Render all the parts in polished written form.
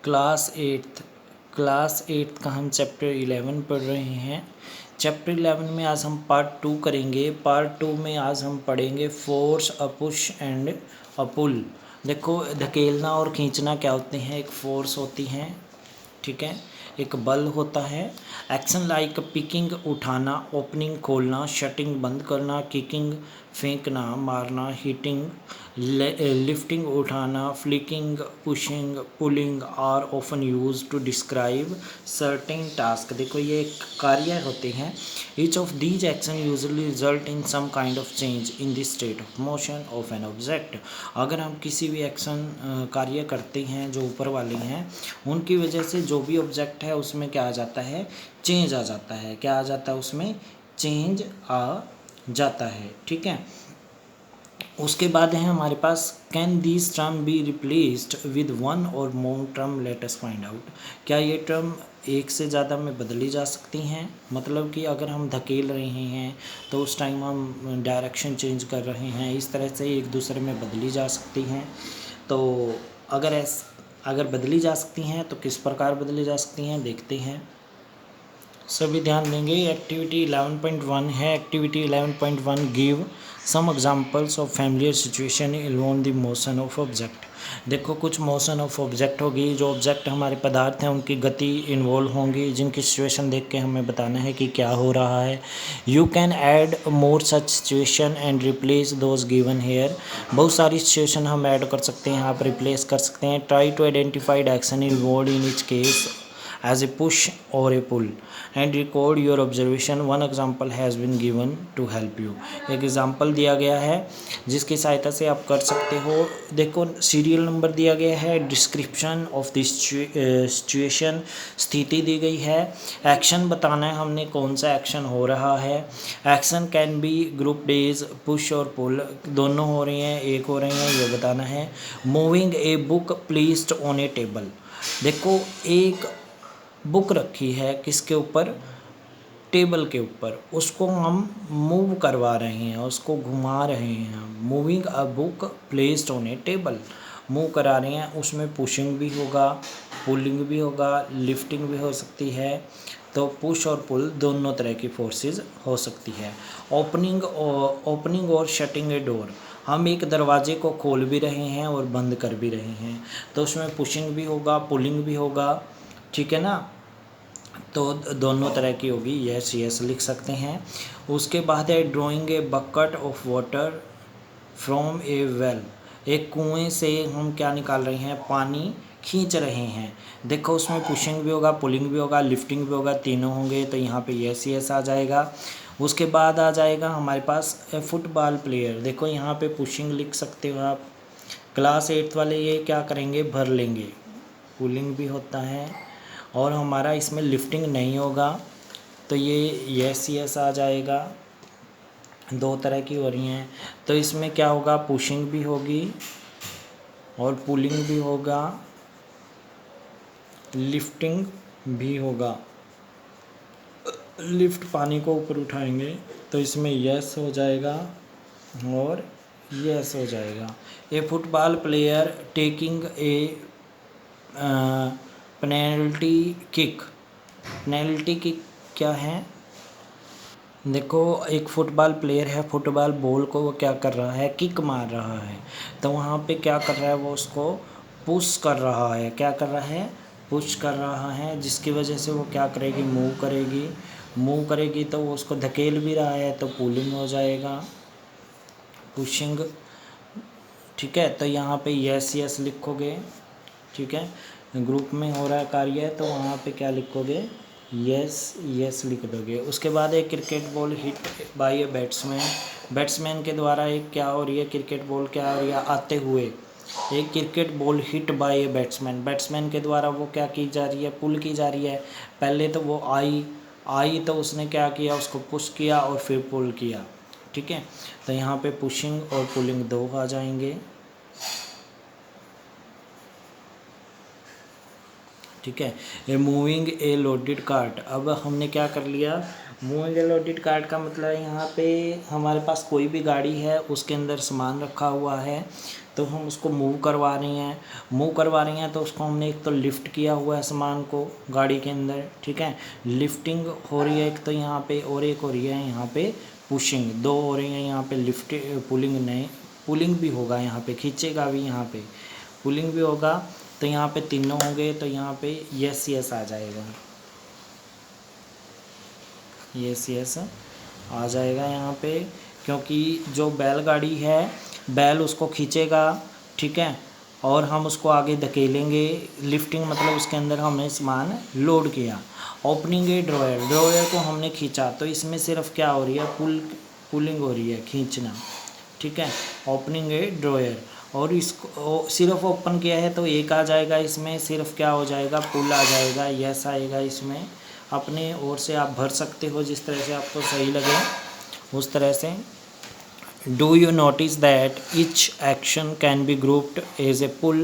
Class eighth का हम chapter 11 पढ़ रहे हैं। चैप्टर 11 में आज हम पार्ट 2 करेंगे। पार्ट 2 में आज हम पढ़ेंगे force, a push and a pull. देखो, धकेलना और खींचना क्या होते हैं। एक फोर्स होती है, ठीक है, एक बल होता है। एक्शन लाइक पिकिंग उठाना, ओपनिंग खोलना, शटिंग बंद करना, किकिंग फेंकना, मारना, हिटिंग लिफ्टिंग उठाना, flicking, pushing, pulling are often used to describe certain task. देखो, ये एक कार्य होते हैं। Each of these action usually result in some kind of change in the state of motion of an object. अगर हम किसी भी एक्शन कार्य करते हैं जो ऊपर वाले हैं, उनकी वजह से जो भी ऑब्जेक्ट है उसमें क्या आ जाता है, चेंज आ जाता है। क्या आ जाता है उसमें, चेंज आ जाता है, ठीक है। उसके बाद है हमारे पास can this term be replaced with one or more term, let us find out. क्या ये टर्म एक से ज़्यादा में बदली जा सकती हैं। मतलब कि अगर हम धकेल रहे हैं तो उस टाइम हम डायरेक्शन चेंज कर रहे हैं, इस तरह से एक दूसरे में बदली जा सकती हैं। तो अगर बदली जा सकती हैं तो किस प्रकार बदली जा सकती हैं, देखते हैं। सभी ध्यान देंगे। एक्टिविटी 11.1 है। Activity 11.1 give some examples of familiar situation involve the motion of object. देखो, कुछ मोशन ऑफ ऑब्जेक्ट होगी, जो ऑब्जेक्ट हमारे पदार्थ हैं उनकी गति इन्वॉल्व होंगी, जिनकी सिचुएशन देख के हमें बताना है कि क्या हो रहा है। You can add more such situation and replace those given here. बहुत सारी सिचुएशन हम ऐड कर सकते हैं, आप रिप्लेस कर सकते हैं। Try to identified action involve in each case as a push or a pull and record your observation. One example has been given to help you. एक एग्जाम्पल दिया गया है जिसकी सहायता से आप कर सकते हो। देखो, सीरियल नंबर दिया गया है, डिस्क्रिप्शन ऑफ द सिचुएशन, स्थिति दी गई है, एक्शन बताना है हमने कौन सा एक्शन हो रहा है। Action can B group days, push और पुल दोनों हो रही हैं, एक हो रही हैं, ये बताना है। Moving a book placed on A table. देखो, एक बुक रखी है किसके ऊपर, टेबल के ऊपर, उसको हम मूव करवा रहे हैं, उसको घुमा रहे हैं। Moving a book placed on A table, move करा रहे हैं। उसमें पुशिंग भी होगा, पुलिंग भी होगा, लिफ्टिंग भी हो सकती है। तो पुश और पुल दोनों तरह की फोर्सेस हो सकती है। ओपनिंग और शटिंग ए डोर, हम एक दरवाजे को खोल भी रहे हैं और बंद कर भी रहे हैं, तो उसमें पुशिंग भी होगा, पुलिंग भी होगा, ठीक है ना। तो दोनों तरह की होगी, यस लिख सकते हैं। उसके बाद है drawing a bucket of water from A well. एक कुएं से हम क्या निकाल रहे हैं, पानी खींच रहे हैं। देखो, उसमें पुशिंग भी होगा, पुलिंग भी होगा, लिफ्टिंग भी होगा, तीनों होंगे, तो यहाँ पे यस आ जाएगा। उसके बाद आ जाएगा हमारे पास फुटबॉल प्लेयर। देखो, यहाँ पे पुशिंग लिख सकते हो आप। क्लास 8 वाले ये क्या करेंगे, भर लेंगे। पुलिंग भी होता है और हमारा इसमें लिफ्टिंग नहीं होगा, तो ये यस आ जाएगा। दो तरह की हो रही हैं, तो इसमें क्या होगा, पुशिंग भी होगी और पुलिंग भी होगा, लिफ्टिंग भी होगा। लिफ्ट पानी को ऊपर उठाएंगे, तो इसमें यस हो जाएगा और यस हो जाएगा। ए football player taking a penalty kick. Penalty kick क्या है, देखो, एक फुटबॉल प्लेयर है, फुटबॉल बॉल को वो क्या कर रहा है, किक मार रहा है। तो वहाँ पे क्या कर रहा है, वो उसको पुश कर रहा है। क्या कर रहा है, पुश कर रहा है, जिसकी वजह से वो क्या करेगी, मूव करेगी, तो वो उसको धकेल भी रहा है, तो पुलिंग हो जाएगा, पुशिंग, ठीक है। तो यहाँ पे यस लिखोगे, ठीक है। ग्रुप में हो रहा है कार्य, तो वहाँ पे क्या लिखोगे, यस लिख दोगे। उसके बाद एक cricket ball hit by a batsman के द्वारा एक क्या हो रही है, क्रिकेट बॉल क्या हो रही है, आते हुए एक cricket ball hit by a batsman के द्वारा वो क्या की जा रही है, पुल की जा रही है। पहले तो वो आई तो उसने क्या किया, उसको पुश किया और फिर पुल किया, ठीक है। तो यहाँ पे पुशिंग और पुलिंग दो आ जाएंगे, ठीक है। मूविंग ए लोडेड कार्ट, अब हमने क्या कर लिया, मूविंग लोडेड कार्ट का मतलब है यहाँ पे हमारे पास कोई भी गाड़ी है, उसके अंदर सामान रखा हुआ है, तो हम उसको मूव करवा रही हैं तो उसको हमने एक तो लिफ्ट किया हुआ है सामान को गाड़ी के अंदर, ठीक है। लिफ्टिंग हो रही है एक तो यहाँ पे, और एक हो रही है यहाँ पे पुशिंग, दो हो रही है यहाँ पे। लिफ्ट पुलिंग नहीं, पुलिंग भी होगा यहाँ पे, खींचेगा भी यहाँ पे, पुलिंग भी होगा, तो यहाँ पे तीनों होंगे, तो यहाँ पे यस यस आ जाएगा, यस आ जाएगा यहाँ पे, क्योंकि जो बैलगाड़ी है बैल उसको खींचेगा, ठीक है, और हम उसको आगे धकेलेंगे। लिफ्टिंग मतलब उसके अंदर हमने सामान लोड किया। ओपनिंग ए ड्रॉयर, ड्रॉयर को हमने खींचा, तो इसमें सिर्फ क्या हो रही है, पुलिंग हो रही है, खींचना, ठीक है। ओपनिंग ए ड्रॉयर, और इसको सिर्फ ओपन किया है तो एक आ जाएगा, इसमें सिर्फ क्या हो जाएगा, पुल आ जाएगा, यस आएगा। इसमें अपने ओर से आप भर सकते हो जिस तरह से आपको सही लगे उस तरह से। Do you notice that each action can be grouped as a pull.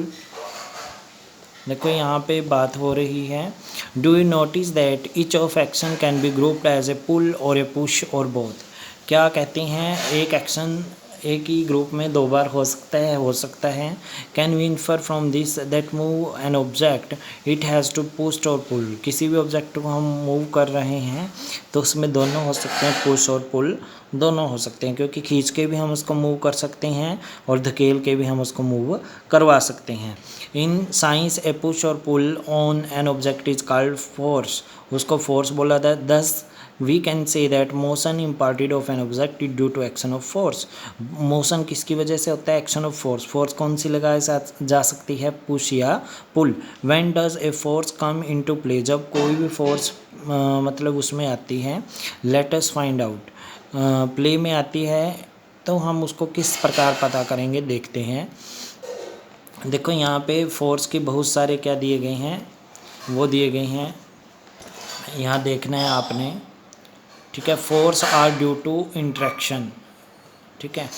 देखो यहाँ पे बात हो रही है, do you notice that each of action can be grouped as a pull और ए पुश और बोथ। क्या कहते हैं, एक एक्शन एक ही ग्रुप में दो बार हो सकता है। Can we infer from this that move an object it has to push और पुल। किसी भी ऑब्जेक्ट को हम मूव कर रहे हैं तो उसमें दोनों हो सकते हैं, पुश और पुल दोनों हो सकते हैं, क्योंकि खींच के भी हम उसको मूव कर सकते हैं और धकेल के भी हम उसको मूव करवा सकते हैं। इन साइंस ए पुश और pull on an object is called force, उसको फोर्स बोला था। Thus we can say that motion imparted of an object is due to action of force. Motion किसकी वजह से होता है, एक्शन ऑफ फोर्स। फोर्स कौन सी लगाई जा सकती है, पुश या pull. When does a force come into play, जब कोई भी फोर्स मतलब उसमें आती है। Let us find out, play में आती है तो हम उसको किस प्रकार पता करेंगे, देखते हैं। देखो यहाँ पे फोर्स के बहुत सारे क्या दिए गए हैं, वो दिए गए हैं, यहाँ देखना है आपने, ठीक है। Force are due to interaction, ठीक है।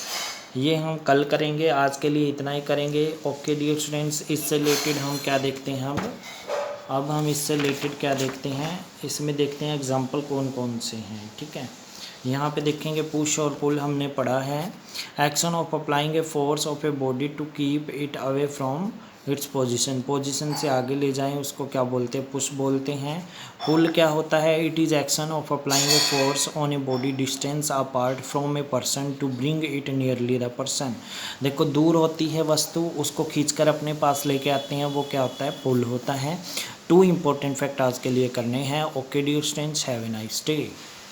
ये हम कल करेंगे, आज के लिए इतना ही करेंगे। ओके डियर स्टूडेंट्स, इससे रिलेटेड हम क्या देखते हैं अब हम इससे रिलेटेड क्या देखते हैं, इसमें देखते हैं एग्जाम्पल कौन कौन से हैं, ठीक है। यहाँ पे देखेंगे पुश और पुल हमने पढ़ा है। Action of applying a force of a body to keep it away from its position से आगे ले जाएं उसको क्या बोलते हैं, पुश बोलते हैं। पुल क्या होता है, it is action of applying a force on a body distance apart from a person to bring it nearly the person. देखो दूर होती है वस्तु, उसको खींचकर अपने पास लेके आते हैं, वो क्या होता है, पुल होता है। 2 इंपॉर्टेंट फैक्ट आज के लिए करने हैं। Okay dear students, have a nice day.